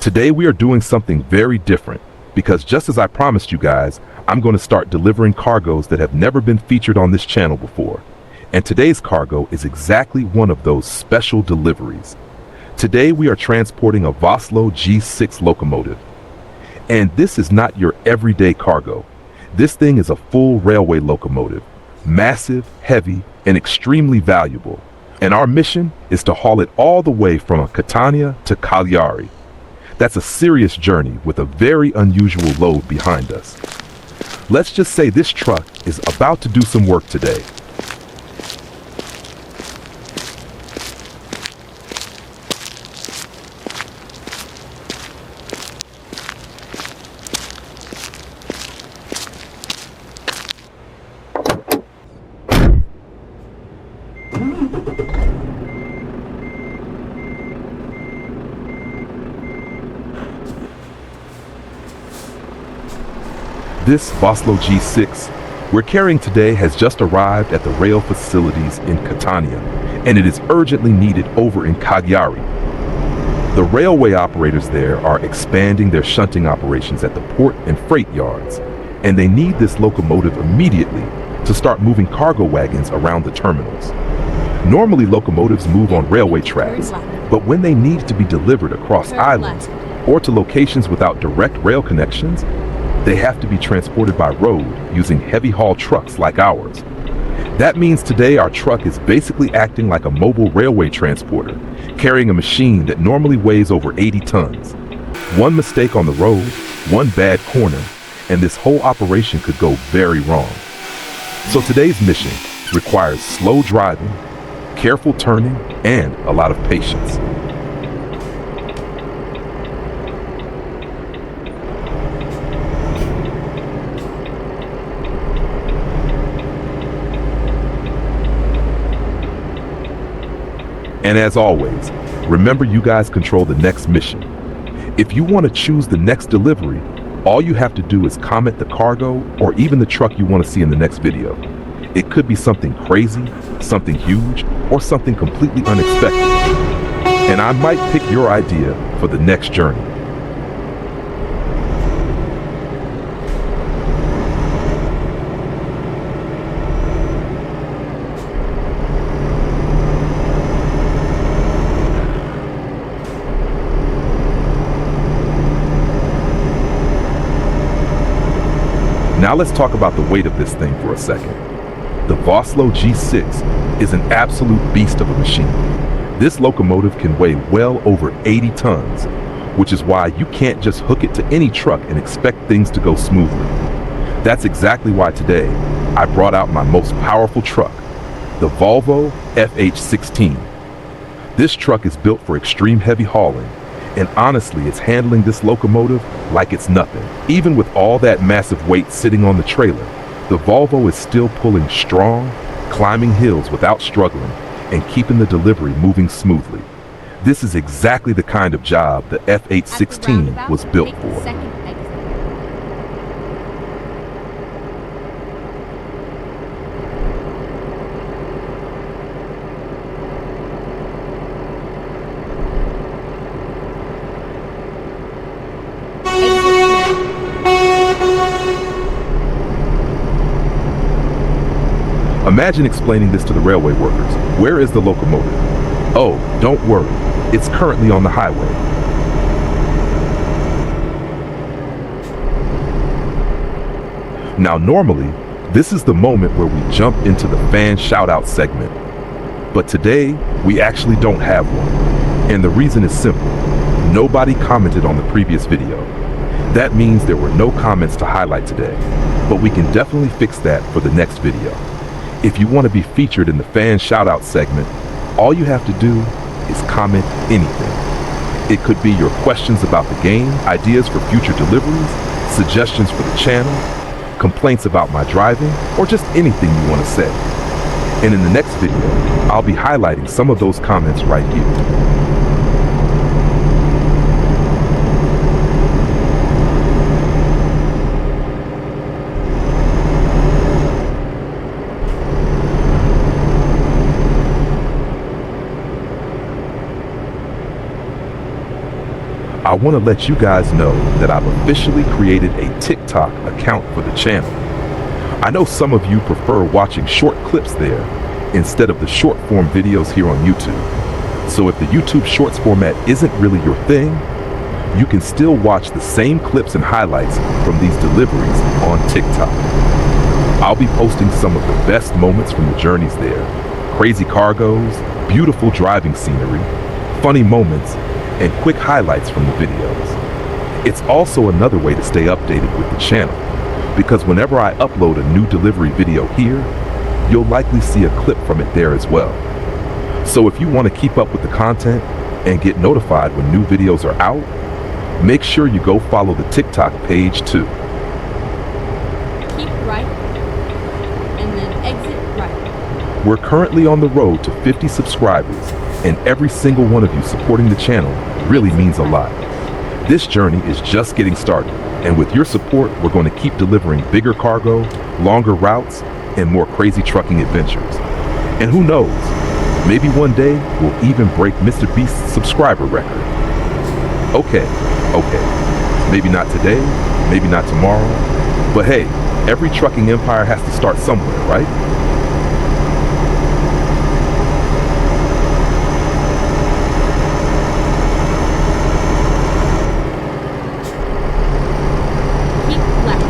Today we are doing something very different because just as I promised you guys, I'm going to start delivering cargoes that have never been featured on this channel before. And today's cargo is exactly one of those special deliveries. Today we are transporting a Volvo G6 locomotive. And this is not your everyday cargo. This thing is a full railway locomotive, massive, heavy, and extremely valuable. And our mission is to haul it all the way from Catania to Cagliari. That's a serious journey with a very unusual load behind us. Let's just say this truck is about to do some work today. This Volvo G6 we're carrying today has just arrived at the rail facilities in Catania, and it is urgently needed over in Cagliari. The railway operators there are expanding their shunting operations at the port and freight yards, and they need this locomotive immediately to start moving cargo wagons around the terminals. Normally locomotives move on railway tracks, but when they need to be delivered across islands or to locations without direct rail connections, they have to be transported by road using heavy haul trucks like ours. That means today our truck is basically acting like a mobile railway transporter, carrying a machine that normally weighs over 80 tons. One mistake on the road, one bad corner, and this whole operation could go very wrong. So today's mission requires slow driving, careful turning, and a lot of patience. And as always, remember you guys control the next mission. If you want to choose the next delivery, all you have to do is comment the cargo or even the truck you want to see in the next video. It could be something crazy, something huge, or something completely unexpected. And I might pick your idea for the next journey. Now let's talk about the weight of this thing for a second. The Volvo G6 is an absolute beast of a machine. This locomotive can weigh well over 80 tons, which is why you can't just hook it to any truck and expect things to go smoothly. That's exactly why today I brought out my most powerful truck, the Volvo FH16. This truck is built for extreme heavy hauling, and honestly, it's handling this locomotive like it's nothing. Even with all that massive weight sitting on the trailer, the Volvo is still pulling strong, climbing hills without struggling, and keeping the delivery moving smoothly. This is exactly the kind of job the FH16 was built for. Imagine explaining this to the railway workers. Where is the locomotive? Oh, don't worry. It's currently on the highway. Now normally, this is the moment where we jump into the fan shout-out segment. But today, we actually don't have one. And the reason is simple. Nobody commented on the previous video. That means there were no comments to highlight today. But we can definitely fix that for the next video. If you want to be featured in the fan shoutout segment, all you have to do is comment anything. It could be your questions about the game, ideas for future deliveries, suggestions for the channel, complaints about my driving, or just anything you want to say. And in the next video, I'll be highlighting some of those comments right here. I want to let you guys know that I've officially created a TikTok account for the channel. I know some of you prefer watching short clips there instead of the short form videos here on YouTube. So if the YouTube Shorts format isn't really your thing, you can still watch the same clips and highlights from these deliveries on TikTok. I'll be posting some of the best moments from the journeys there, crazy cargoes, beautiful driving scenery, funny moments, and quick highlights from the videos. It's also another way to stay updated with the channel, because whenever I upload a new delivery video here, you'll likely see a clip from it there as well. So if you want to keep up with the content and get notified when new videos are out, make sure you go follow the TikTok page too. Keep right, and then exit right. We're currently on the road to 50 subscribers, and every single one of you supporting the channel really means a lot. This journey is just getting started, and with your support, we're going to keep delivering bigger cargo, longer routes, and more crazy trucking adventures. And who knows, maybe one day we'll even break Mr. Beast's subscriber record. Okay, maybe not today, maybe not tomorrow, but hey, every trucking empire has to start somewhere, right? Keep left.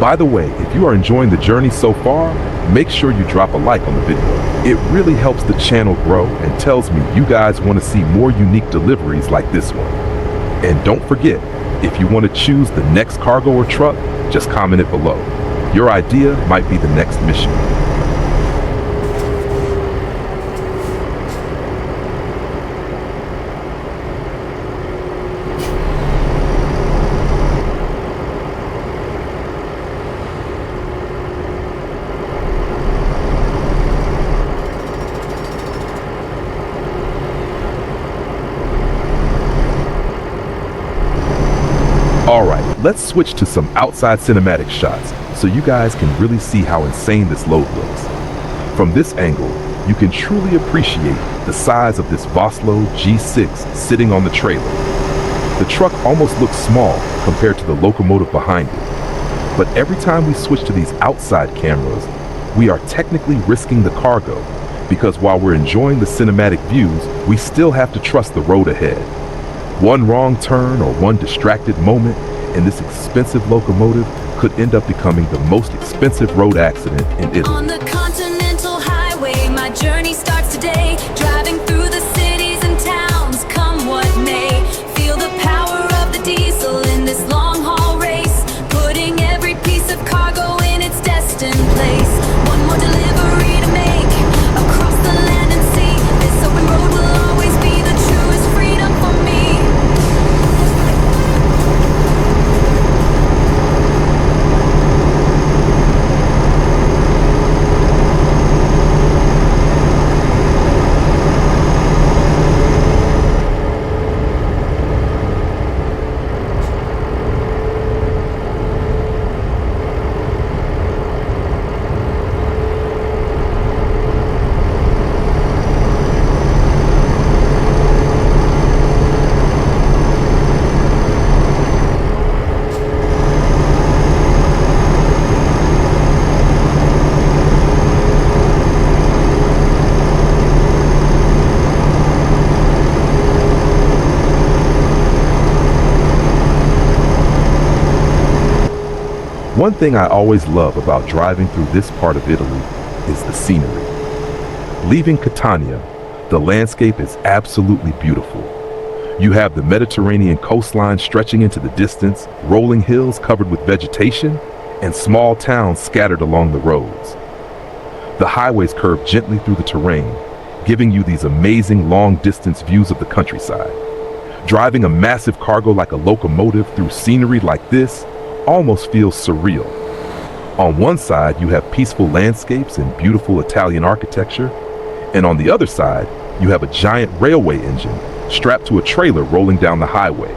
By the way, if you are enjoying the journey so far, make sure you drop a like on the video. It really helps the channel grow and tells me you guys want to see more unique deliveries like this one. And don't forget, if you want to choose the next cargo or truck, just comment it below. Your idea might be the next mission. Alright, let's switch to some outside cinematic shots so you guys can really see how insane this load looks. From this angle, you can truly appreciate the size of this Volvo G6 sitting on the trailer. The truck almost looks small compared to the locomotive behind it. But every time we switch to these outside cameras, we are technically risking the cargo, because while we're enjoying the cinematic views, we still have to trust the road ahead. One wrong turn or one distracted moment, and this expensive locomotive could end up becoming the most expensive road accident in Italy. On the Continental Highway, my journey starts today. Driving through the cities and towns, come what may. Feel the power of the diesel in this long haul race, putting every piece of cargo in its destined place. One more delivery to make across the land and sea. This open road will always be the truest freedom for me. One thing I always love about driving through this part of Italy is the scenery. Leaving Catania, the landscape is absolutely beautiful. You have the Mediterranean coastline stretching into the distance, rolling hills covered with vegetation, and small towns scattered along the roads. The highways curve gently through the terrain, giving you these amazing long-distance views of the countryside. Driving a massive cargo like a locomotive through scenery like this almost feels surreal. On one side, you have peaceful landscapes and beautiful Italian architecture, and on the other side, you have a giant railway engine strapped to a trailer rolling down the highway.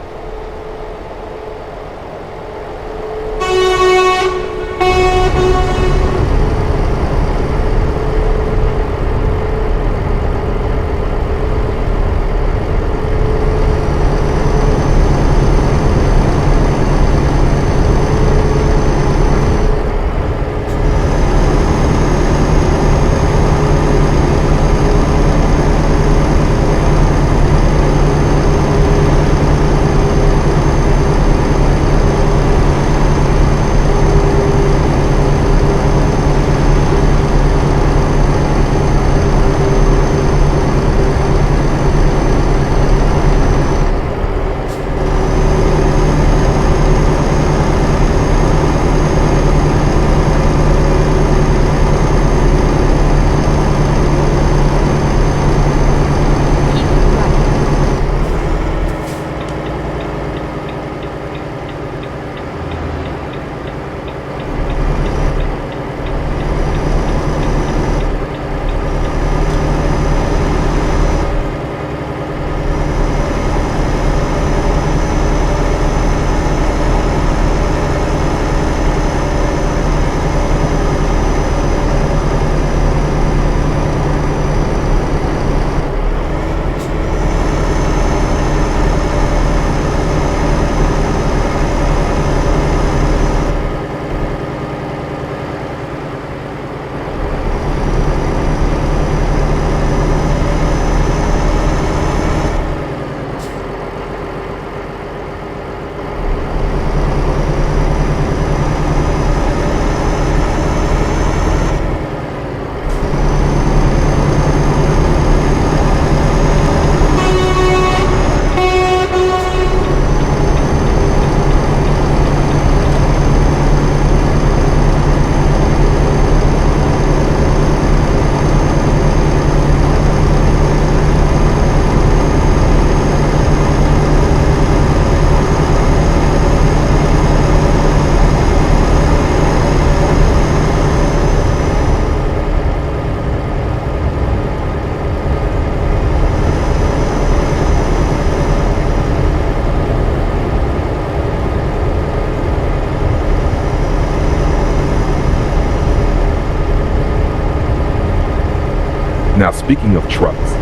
Now, speaking of trucks,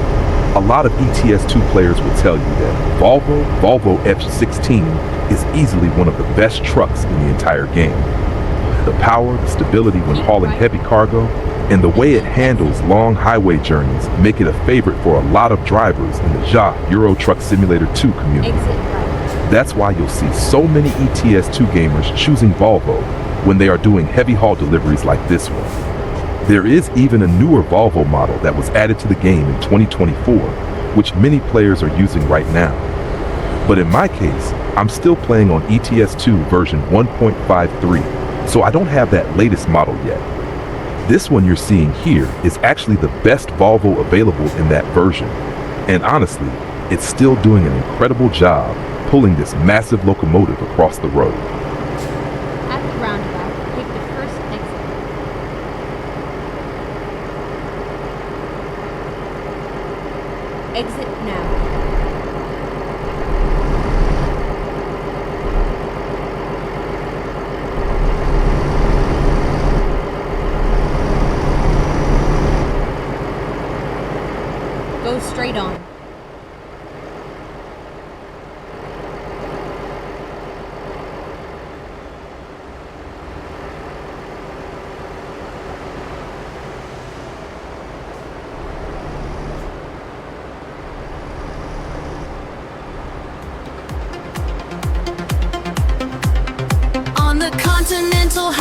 a lot of ETS2 players will tell you that Volvo F16 is easily one of the best trucks in the entire game. The power, the stability when hauling heavy cargo, and the way it handles long highway journeys make it a favorite for a lot of drivers in the JA Euro Truck Simulator 2 community. That's why you'll see so many ETS2 gamers choosing Volvo when they are doing heavy haul deliveries like this one. There is even a newer Volvo model that was added to the game in 2024, which many players are using right now. But in my case, I'm still playing on ETS2 version 1.53, so I don't have that latest model yet. This one you're seeing here is actually the best Volvo available in that version, and honestly, it's still doing an incredible job pulling this massive locomotive across the road. At the roundabout, take the first exit. Exit now. Go straight on. On the continental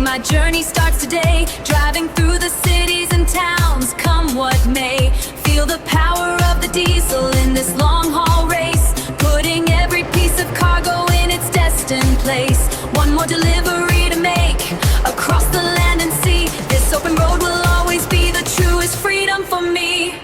my journey starts today. Driving through the cities and towns, come what may. Feel the power of the diesel in this long haul race. Putting every piece of cargo in its destined place. One more delivery to make, across the land and sea. This open road will always be the truest freedom for me.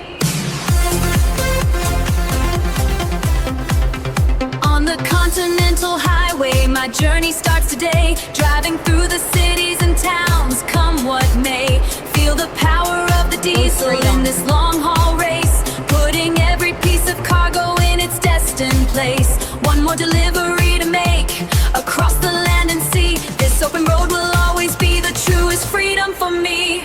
On the Continental Highway, my journey starts today. Driving through the cities and towns, come what may. Feel the power of the diesel in this long haul race. Putting every piece of cargo in its destined place. One more delivery to make, across the land and sea. This open road will always be the truest freedom for me.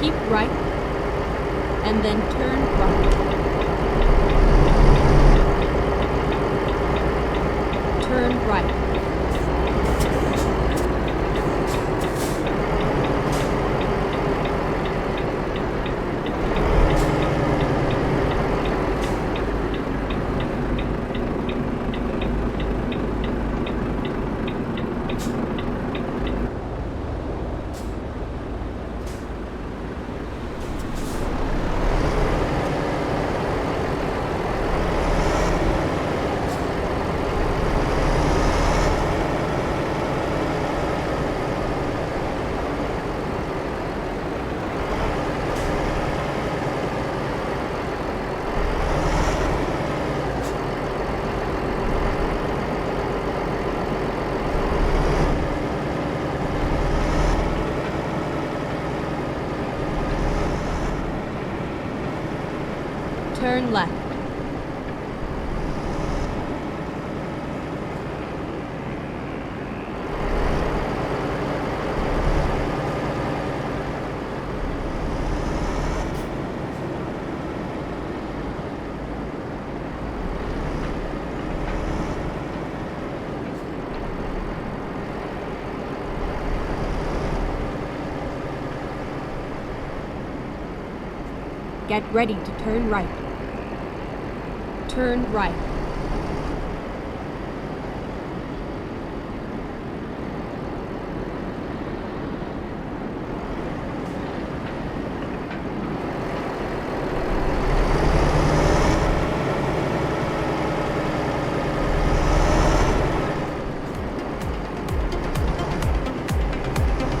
Keep right, and then turn right. Turn right. Turn left. Get ready to turn right. Turn right.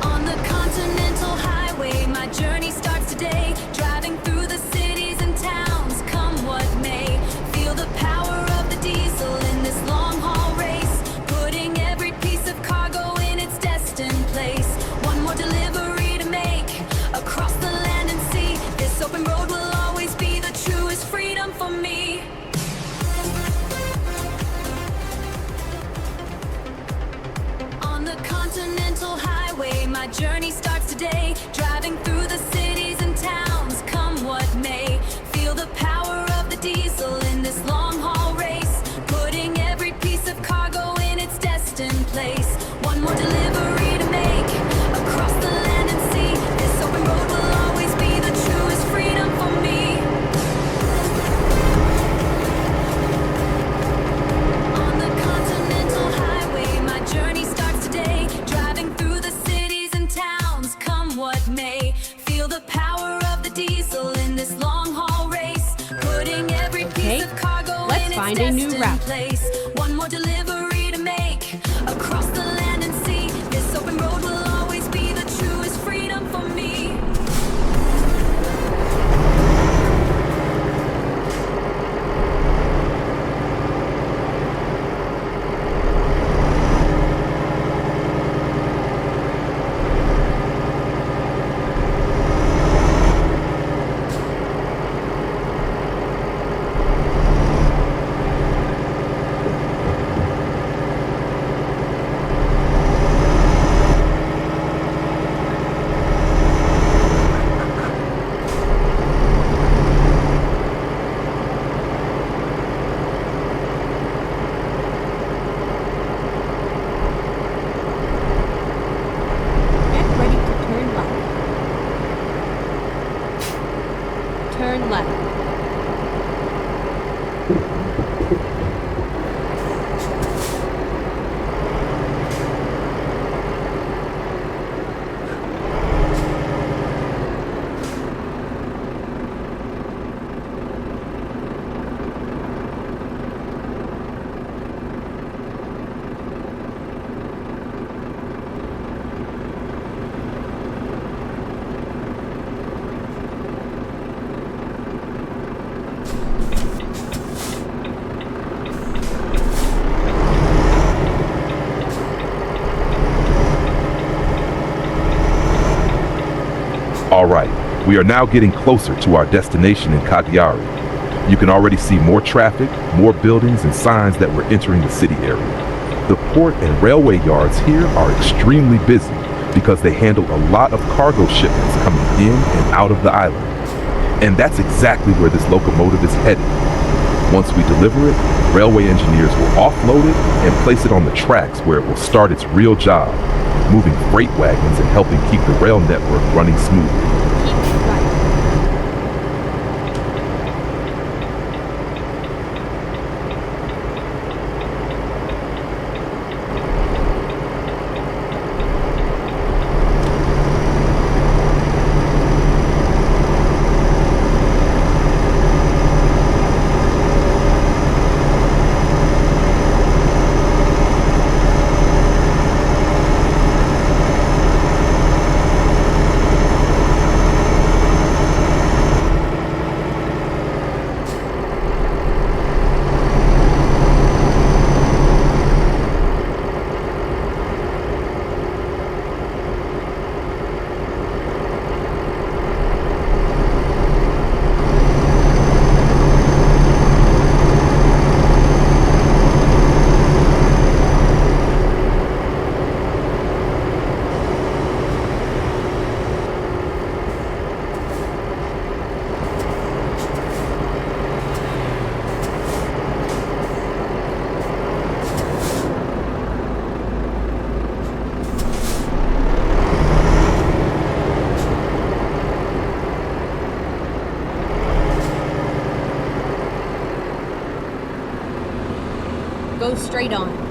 On the Continental Highway, my journey starts today. Driving through the cities and towns, come what may. Feel the power of the diesel in this long haul race. Putting every piece of cargo in its destined place. One more delivery to make across the land and sea. This open road will always be the truest freedom for me. On the Continental Highway, my journey starts today. Driving through the cities and towns, come what may. Feel the power of the diesel in this long haul race. Putting every piece of cargo in its destined place. One more delivery to make across the land and sea. This open road will always be the truest freedom for me. On the Continental Highway, my journey starts today. Driving through the cities and towns, come what may. Feel the power of the diesel in this long haul race. Putting every piece of cargo let's in its find a new destined route. place. One more delivery to make across the land and sea. This open road will always be the truest freedom for me. Get ready to turn left. Turn left. All right, we are now getting closer to our destination in Cagliari. You can already see more traffic, more buildings and signs that we're entering the city area. The port and railway yards here are extremely busy because they handle a lot of cargo shipments coming in and out of the island. And that's exactly where this locomotive is headed. Once we deliver it, railway engineers will offload it and place it on the tracks where it will start its real job, moving freight wagons and helping keep the rail network running smoothly. Keep right. Go straight on.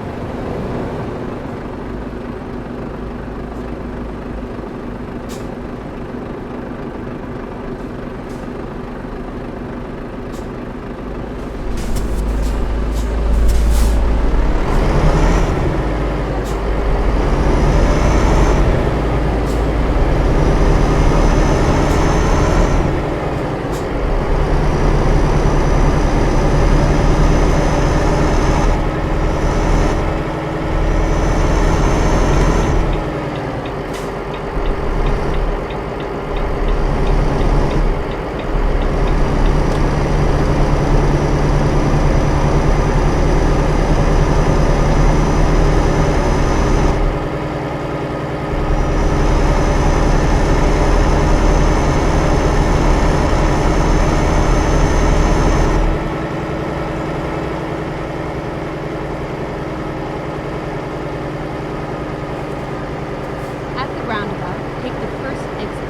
Roundabout, take the first exit.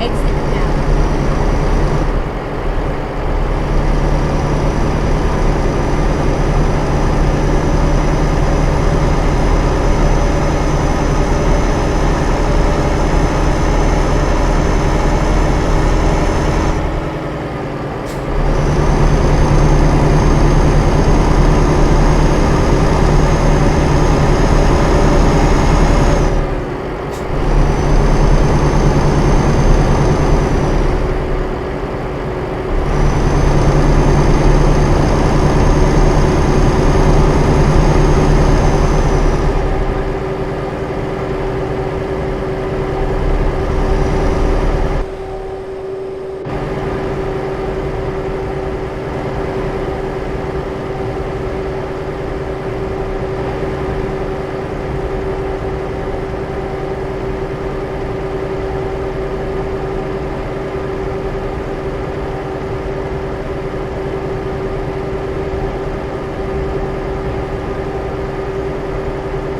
Exit now.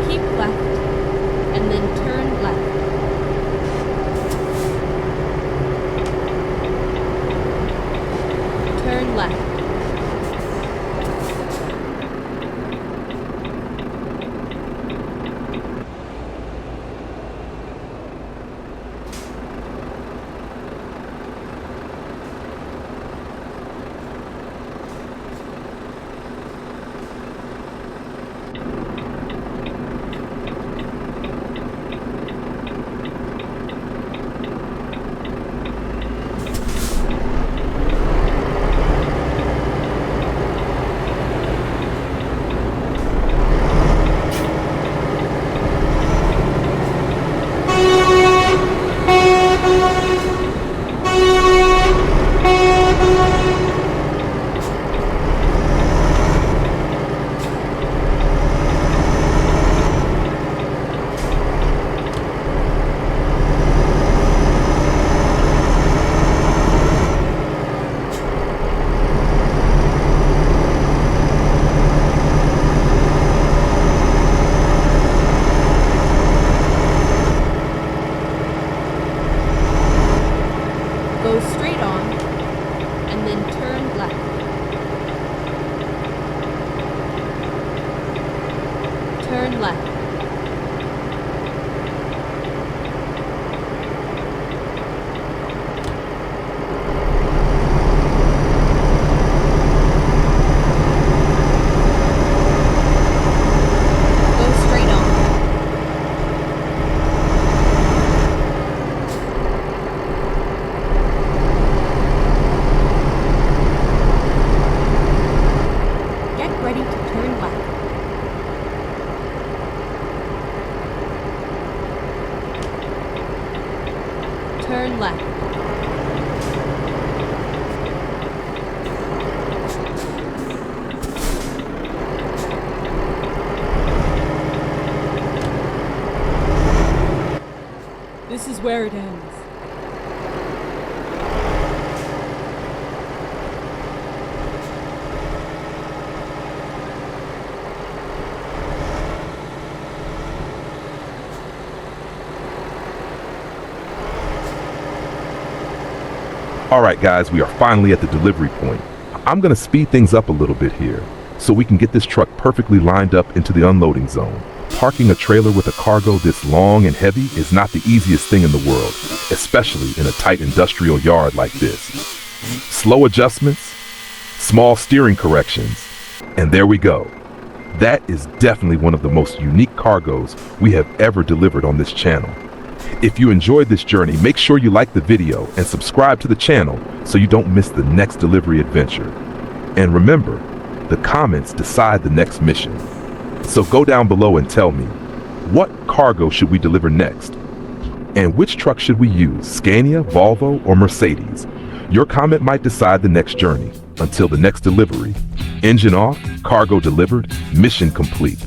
Keep left, and then turn left. Turn left. Go straight on, and then turn left. Turn left. Go straight on. Get ready to turn left. Turn left. This is where it ends. All right, guys, we are finally at the delivery point. I'm gonna speed things up a little bit here so we can get this truck perfectly lined up into the unloading zone. Parking a trailer with a cargo this long and heavy is not the easiest thing in the world, especially in a tight industrial yard like this. Slow adjustments, small steering corrections, and there we go. That is definitely one of the most unique cargoes we have ever delivered on this channel. If you enjoyed this journey, make sure you like the video and subscribe to the channel so you don't miss the next delivery adventure. And remember, the comments decide the next mission. So go down below and tell me, what cargo should we deliver next? And which truck should we use, Scania, Volvo, or Mercedes? Your comment might decide the next journey. Until the next delivery, engine off, cargo delivered, mission complete.